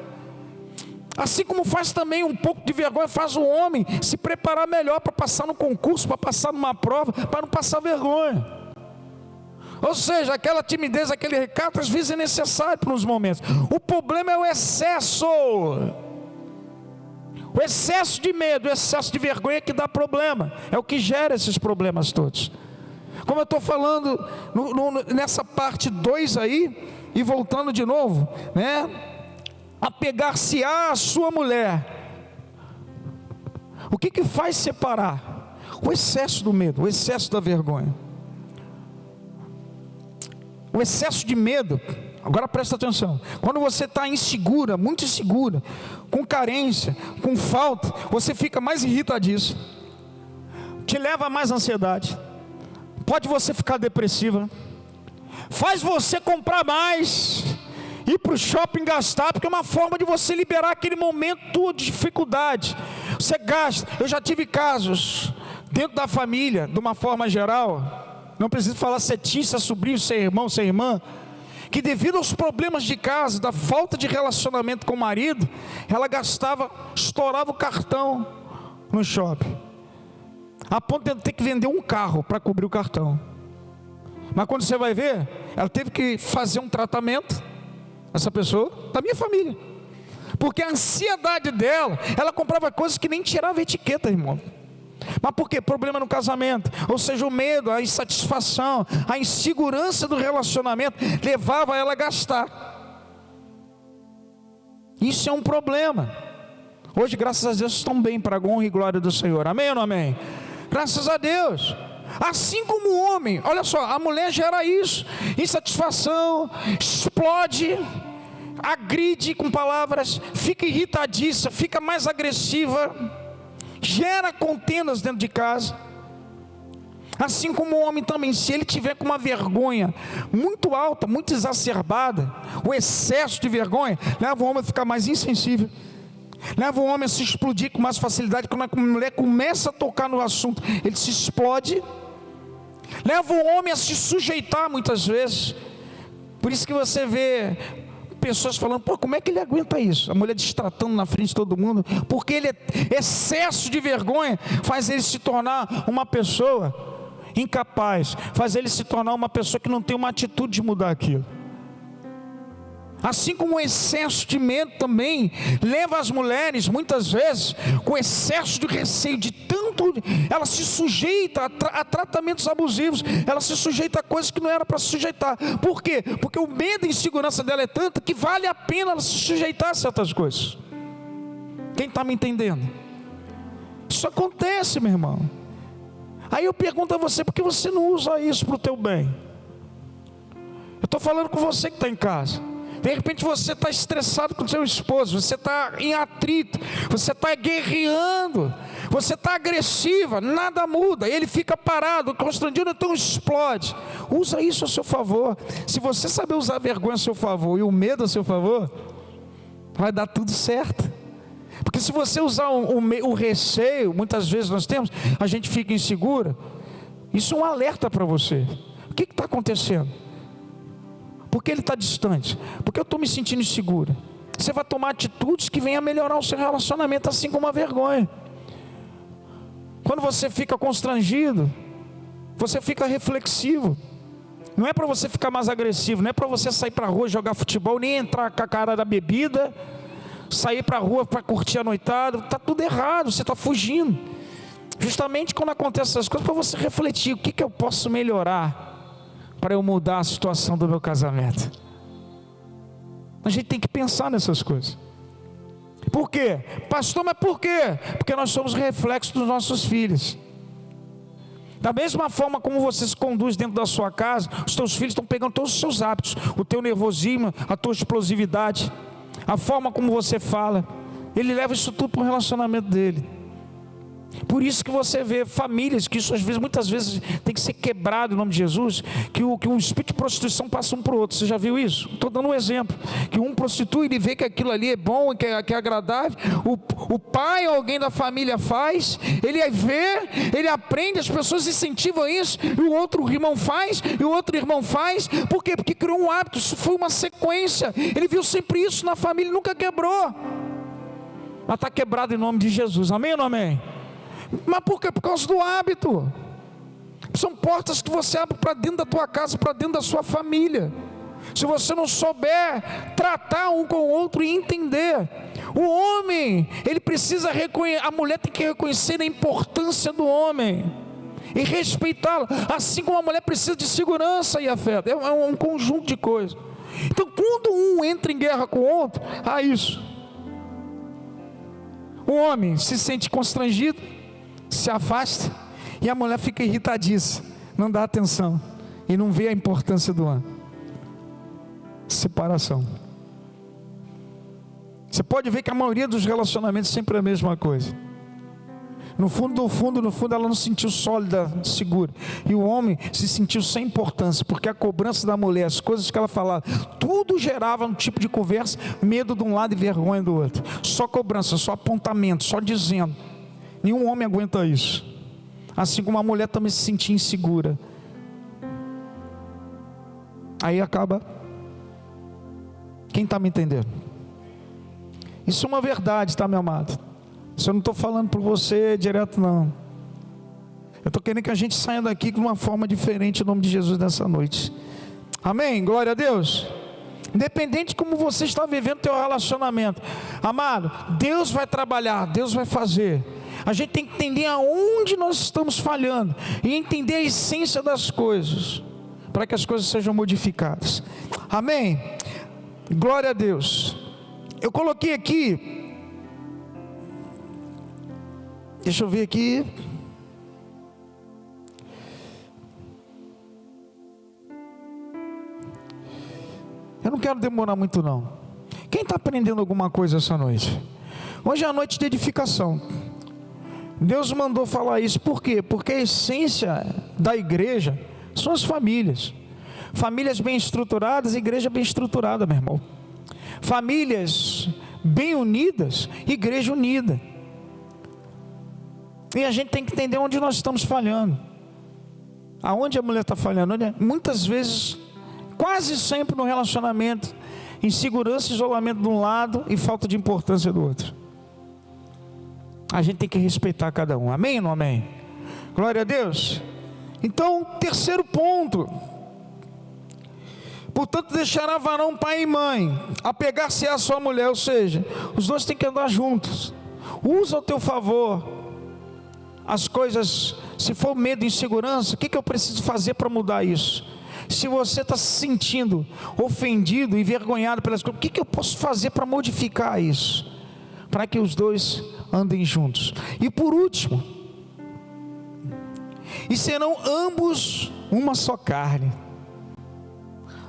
Assim como faz também um pouco de vergonha, faz o homem se preparar melhor para passar no concurso, para passar numa prova, para não passar vergonha. Ou seja, aquela timidez, aquele recato, às vezes é necessário para uns momentos. O problema é o excesso. O excesso de medo, o excesso de vergonha que dá problema. É o que gera esses problemas todos. Como eu estou falando nessa parte 2 aí, e voltando de novo, né? Apegar-se à sua mulher. O que faz separar? O excesso do medo, o excesso da vergonha. O excesso de medo, agora presta atenção, quando você está insegura, muito insegura, com carência, com falta, você fica mais irritadiço, te leva a mais ansiedade, pode você ficar depressiva, faz você comprar mais, ir para o shopping gastar, porque é uma forma de você liberar aquele momento de dificuldade. Você gasta. Eu já tive casos dentro da família, de uma forma geral, não preciso falar se é tio, se é sobrinho, se é irmão, se é irmã, que devido aos problemas de casa, da falta de relacionamento com o marido, ela gastava, estourava o cartão no shopping, a ponto de ter que vender um carro para cobrir o cartão. Mas quando você vai ver, ela teve que fazer um tratamento, essa pessoa, da minha família, porque a ansiedade dela, ela comprava coisas que nem tirava etiqueta, irmão. Mas por quê? Problema no casamento, ou seja, o medo, a insatisfação, a insegurança do relacionamento levava ela a gastar. Isso é um problema. Hoje, graças a Deus, estão bem, para a honra e glória do Senhor. Amém ou não amém? Graças a Deus. Assim como o homem, olha só, a mulher gera isso, insatisfação, explode, agride com palavras, fica irritadiça, fica mais agressiva, gera contendas dentro de casa. Assim como o homem também, se ele tiver com uma vergonha muito alta, muito exacerbada, o excesso de vergonha leva o homem a ficar mais insensível, leva o homem a se explodir com mais facilidade. Quando a mulher começa a tocar no assunto, ele se explode, leva o homem a se sujeitar muitas vezes. Por isso que você vê pessoas falando, pô, como é que ele aguenta isso? A mulher destratando na frente de todo mundo, porque excesso de vergonha faz ele se tornar uma pessoa incapaz, faz ele se tornar uma pessoa que não tem uma atitude de mudar aquilo. Assim como o excesso de medo também leva as mulheres, muitas vezes, com excesso de receio, de tanto, ela se sujeita a tratamentos abusivos, ela se sujeita a coisas que não era para se sujeitar. Por quê? Porque o medo e a insegurança dela é tanto que vale a pena ela se sujeitar a certas coisas. Quem está me entendendo? Isso acontece, meu irmão. Aí eu pergunto a você, por que você não usa isso para o teu bem? Eu estou falando com você que está em casa. De repente você está estressado com o seu esposo, você está em atrito, você está guerreando, você está agressiva, nada muda, ele fica parado, constrangido, então explode. Usa isso a seu favor. Se você saber usar a vergonha a seu favor e o medo a seu favor, vai dar tudo certo. Porque se você usar o receio, muitas vezes nós temos, a gente fica insegura. Isso é um alerta para você. O que está acontecendo? Por que ele está distante? Porque eu estou me sentindo insegura. Você vai tomar atitudes que venham a melhorar o seu relacionamento, assim como a vergonha. Quando você fica constrangido, você fica reflexivo. Não é para você ficar mais agressivo, não é para você sair para a rua jogar futebol, nem entrar com a cara da bebida, sair para a rua para curtir a noitada. Está tudo errado, você está fugindo. Justamente quando acontecem essas coisas, para você refletir, o que eu posso melhorar para eu mudar a situação do meu casamento. A gente tem que pensar nessas coisas. Por quê? Pastor, mas por quê? Porque nós somos reflexos dos nossos filhos. Da mesma forma como você se conduz dentro da sua casa, os teus filhos estão pegando todos os seus hábitos, o teu nervosismo, a tua explosividade, a forma como você fala. Ele leva isso tudo para o relacionamento dele. Por isso que você vê famílias que isso muitas vezes tem que ser quebrado em nome de Jesus, que um espírito de prostituição passa um para o outro. Você já viu isso? Estou dando um exemplo, que um prostitui, ele vê que aquilo ali é bom, que é agradável, o pai ou alguém da família faz, ele vê, ele aprende, as pessoas incentivam isso, e o outro irmão faz, e o outro irmão faz. Por quê? Porque criou um hábito, isso foi uma sequência, ele viu sempre isso na família, nunca quebrou, mas está quebrado em nome de Jesus. Amém ou não amém? Mas por quê? Por causa do hábito. São portas que você abre para dentro da tua casa, para dentro da sua família. Se você não souber tratar um com o outro e entender, o homem, ele precisa reconhecer, a mulher tem que reconhecer a importância do homem e respeitá-lo, assim como a mulher precisa de segurança e afeto. É um conjunto de coisas. Então quando um entra em guerra com o outro, isso. O homem se sente constrangido, se afasta, e a mulher fica irritadiça, não dá atenção e não vê a importância do homem. Separação. Você pode ver que a maioria dos relacionamentos sempre é a mesma coisa. No fundo, ela não se sentiu sólida, segura, e o homem se sentiu sem importância, porque a cobrança da mulher, as coisas que ela falava, tudo gerava um tipo de conversa, medo de um lado e vergonha do outro. Só cobrança, só apontamento, só dizendo. Nenhum homem aguenta isso. Assim como a mulher também se sentia insegura. Aí acaba. Quem está me entendendo? Isso é uma verdade, tá, meu amado? Isso eu não estou falando por você direto, não. Eu estou querendo que a gente saia daqui de uma forma diferente, em nome de Jesus, nessa noite. Amém? Glória a Deus. Independente de como você está vivendo o teu relacionamento, amado, Deus vai trabalhar, Deus vai fazer. A gente tem que entender aonde nós estamos falhando e entender a essência das coisas, para que as coisas sejam modificadas. Amém? Glória a Deus. Eu coloquei aqui, deixa eu ver aqui. Eu não quero demorar muito não. Quem está aprendendo alguma coisa essa noite? Hoje é a noite de edificação. Deus mandou falar isso, por quê? Porque a essência da igreja são as famílias. Famílias bem estruturadas, igreja bem estruturada, meu irmão. Famílias bem unidas, igreja unida. E a gente tem que entender onde nós estamos falhando. Aonde a mulher está falhando? Muitas vezes, quase sempre no relacionamento, insegurança e isolamento de um lado e falta de importância do outro. A gente tem que respeitar cada um, amém ou não amém? Glória a Deus. Então, terceiro ponto: portanto deixará varão pai e mãe, apegar-se à sua mulher, ou seja, os dois têm que andar juntos. Usa ao teu favor as coisas. Se for medo e insegurança, o que eu preciso fazer para mudar isso? Se você está se sentindo ofendido, envergonhado pelas coisas, o que eu posso fazer para modificar isso? Para que os dois andem juntos. E por último, e serão ambos uma só carne.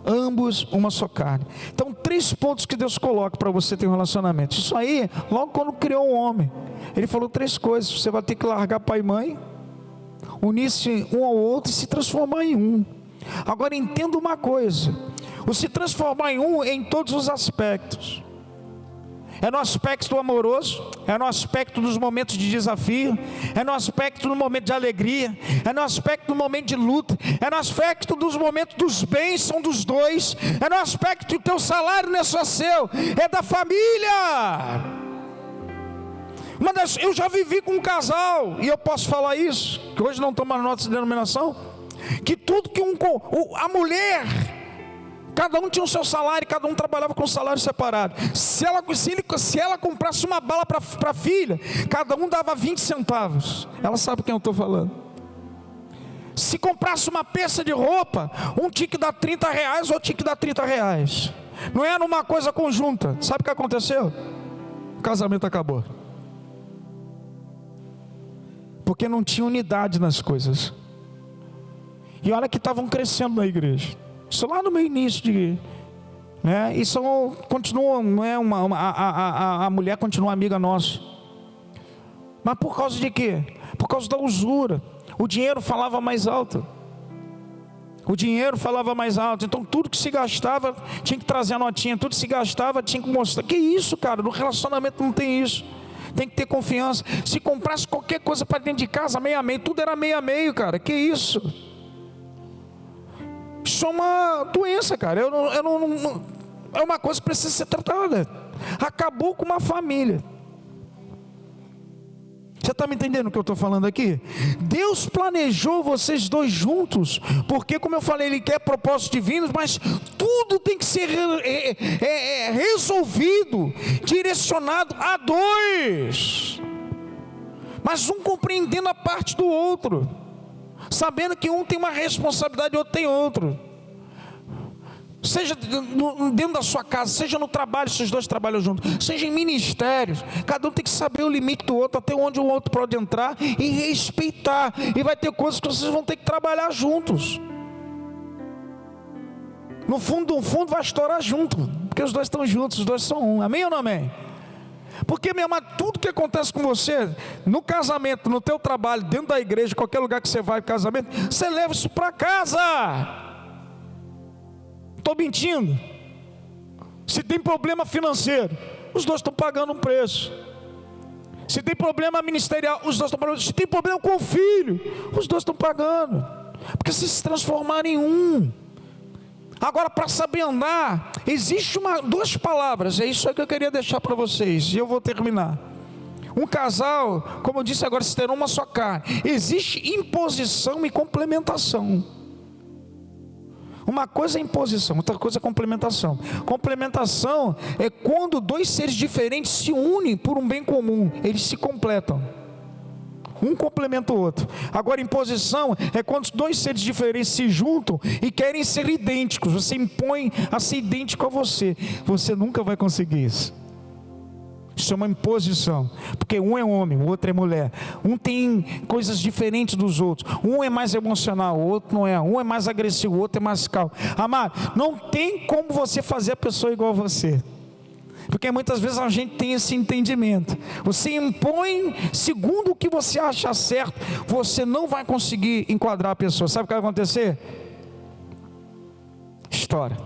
Ambos uma só carne. Então, 3 pontos que Deus coloca para você ter um relacionamento. Isso aí, logo quando criou o homem, Ele falou 3 coisas: você vai ter que largar pai e mãe, unir-se um ao outro e se transformar em um. Agora entenda uma coisa: o se transformar em um em todos os aspectos. É no aspecto amoroso, é no aspecto dos momentos de desafio, é no aspecto do momento de alegria, é no aspecto do momento de luta, é no aspecto dos momentos dos bens, são dos dois, é no aspecto que o teu salário não é só seu, é da família. Eu já vivi com um casal, e eu posso falar isso, que hoje não toma nota de denominação, que tudo que a mulher, cada um tinha o seu salário, cada um trabalhava com um salário separado. Se ela comprasse uma bala para a filha, cada um dava 20 centavos. Ela sabe quem eu estou falando. Se comprasse uma peça de roupa, um tinha que dar 30 reais, outro tinha que dar 30 reais. Não era uma coisa conjunta. Sabe o que aconteceu? O casamento acabou. Porque não tinha unidade nas coisas. E olha que estavam crescendo na igreja. Isso lá no meu início né? Isso continua, não é a mulher continua amiga nossa. Mas por causa de quê? Por causa da usura. O dinheiro falava mais alto. O dinheiro falava mais alto. Então tudo que se gastava tinha que trazer a notinha. Tudo que se gastava tinha que mostrar. Que isso, cara? No relacionamento não tem isso. Tem que ter confiança. Se comprasse qualquer coisa para dentro de casa, meio a meio, tudo era meio a meio, cara. Que isso? Isso é uma doença, cara. É uma coisa que precisa ser tratada. Acabou com uma família. Você está me entendendo o que eu estou falando aqui? Deus planejou vocês dois juntos, porque, como eu falei, Ele quer propósitos divinos, mas tudo tem que ser resolvido, direcionado a dois, mas um compreendendo a parte do outro, sabendo que um tem uma responsabilidade e o outro tem outro. Seja dentro da sua casa, seja no trabalho, se os dois trabalham juntos, seja em ministérios, cada um tem que saber o limite do outro, até onde o outro pode entrar e respeitar. E vai ter coisas que vocês vão ter que trabalhar juntos. No fundo vai estourar junto, porque os dois estão juntos, os dois são um. Amém ou não amém? Porque, meu amado, tudo que acontece com você, no casamento, no teu trabalho, dentro da igreja, qualquer lugar que você vai, casamento, você leva isso para casa. Estou mentindo? Se tem problema financeiro, os dois estão pagando um preço. Se tem problema ministerial, os dois estão pagando. Se tem problema com o filho, os dois estão pagando. Porque se transformarem em um. Agora, para saber andar, existe duas palavras. É isso aí que eu queria deixar para vocês, e eu vou terminar. Um casal, como eu disse agora, se terão uma só carne. Existe imposição e complementação. Uma coisa é imposição, outra coisa é complementação. Complementação é quando dois seres diferentes se unem por um bem comum, eles se completam. Um complementa o outro. Agora, imposição é quando os dois seres diferentes se juntam e querem ser idênticos. Você impõe a ser idêntico a você. Você nunca vai conseguir isso. Isso é uma imposição, porque um é homem, o outro é mulher. Um tem coisas diferentes dos outros. Um é mais emocional, o outro não é. Um é mais agressivo, o outro é mais calmo. Amado, não tem como você fazer a pessoa igual a você, porque muitas vezes a gente tem esse entendimento. Você impõe segundo o que você acha certo, você não vai conseguir enquadrar a pessoa. Sabe o que vai acontecer? História.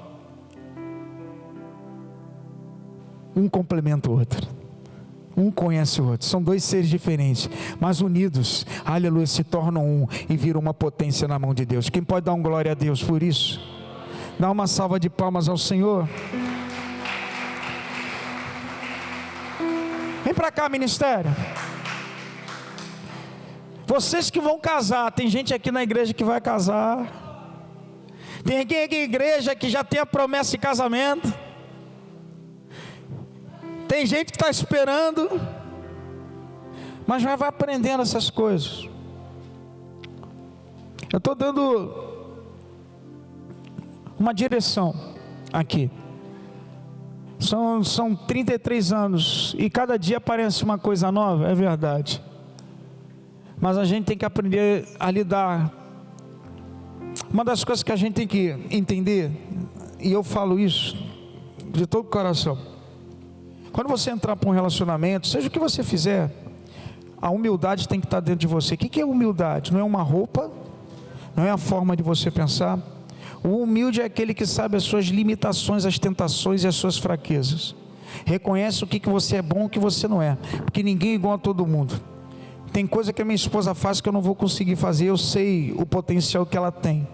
Um complementa o outro. Um conhece o outro. São dois seres diferentes, mas unidos, aleluia, se tornam um e viram uma potência na mão de Deus. Quem pode dar um glória a Deus por isso? Dá uma salva de palmas ao Senhor. Vem para cá, ministério. Vocês que vão casar, tem gente aqui na igreja que vai casar. Tem aqui na igreja que já tem a promessa de casamento. Tem gente que está esperando, mas já vai aprendendo essas coisas. Eu estou dando uma direção aqui. São 33 anos e cada dia aparece uma coisa nova, é verdade. Mas a gente tem que aprender a lidar. Uma das coisas que a gente tem que entender, e eu falo isso de todo o coração, quando você entrar para um relacionamento, seja o que você fizer, a humildade tem que estar dentro de você. O que é humildade? Não é uma roupa, não é a forma de você pensar. O humilde é aquele que sabe as suas limitações, as tentações e as suas fraquezas. Reconhece o que você é bom e o que você não é, porque ninguém é igual a todo mundo. Tem coisa que a minha esposa faz que eu não vou conseguir fazer, eu sei o potencial que ela tem.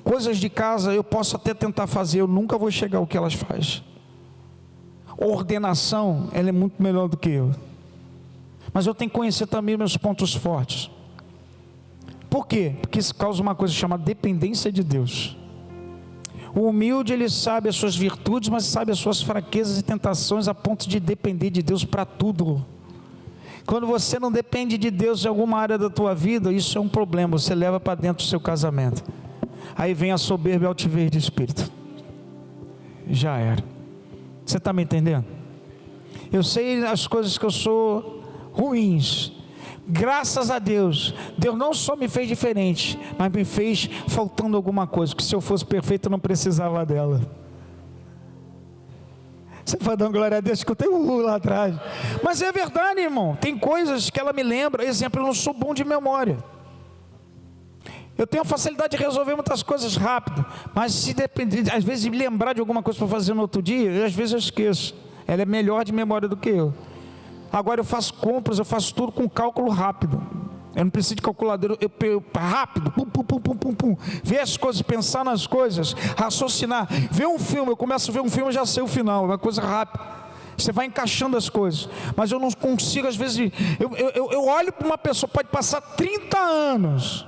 Coisas de casa eu posso até tentar fazer, eu nunca vou chegar ao que elas fazem. Ordenação, ela é muito melhor do que eu. Mas eu tenho que conhecer também meus pontos fortes. Por quê? Porque isso causa uma coisa chamada dependência de Deus. O humilde, ele sabe as suas virtudes, mas sabe as suas fraquezas e tentações a ponto de depender de Deus para tudo. Quando você não depende de Deus em alguma área da tua vida, isso é um problema, você leva para dentro do seu casamento. Aí vem a soberba e a altivez de espírito. Já era. Você está me entendendo? Eu sei as coisas que eu sou ruins. Graças a Deus, Deus não só me fez diferente, mas me fez faltando alguma coisa, porque se eu fosse perfeito eu não precisava dela. Você vai dar glória a Deus, que eu tenho lá atrás. Mas é verdade, irmão, tem coisas que ela me lembra. Exemplo, eu não sou bom de memória. Eu tenho a facilidade de resolver muitas coisas rápido, mas se depender, às vezes me lembrar de alguma coisa para fazer no outro dia, às vezes eu esqueço. Ela é melhor de memória do que eu. Agora eu faço compras, eu faço tudo com cálculo rápido. Eu não preciso de calculadora, eu rápido, pum. Ver as coisas, pensar nas coisas, raciocinar. Ver um filme, eu começo a ver um filme e já sei o final, é uma coisa rápida. Você vai encaixando as coisas, mas eu não consigo, às vezes, eu olho para uma pessoa, pode passar 30 anos.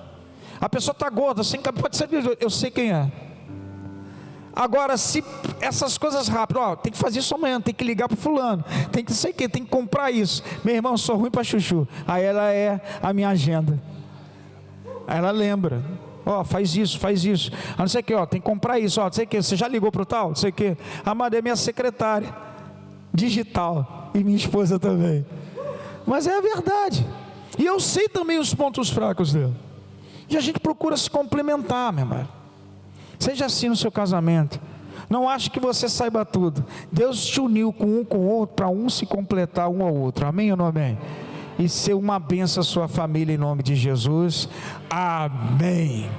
A pessoa está gorda, sem cabelo, pode ser, eu sei quem é. Agora, se essas coisas rápidas, tem que fazer isso amanhã, tem que ligar para fulano, tem que sei o que, tem que comprar isso. Meu irmão, eu sou ruim para chuchu. Aí ela é a minha agenda. Aí ela lembra, faz isso. Não sei o que, tem que comprar isso, não sei o que, você já ligou para o tal, não sei o que. A Maria é minha secretária digital e minha esposa também. Mas é a verdade. E eu sei também os pontos fracos dela. E a gente procura se complementar, meu irmão. Seja assim no seu casamento. Não ache que você saiba tudo. Deus te uniu com o outro para um se completar um ao outro. Amém ou não amém? E ser uma bênção à sua família em nome de Jesus. Amém.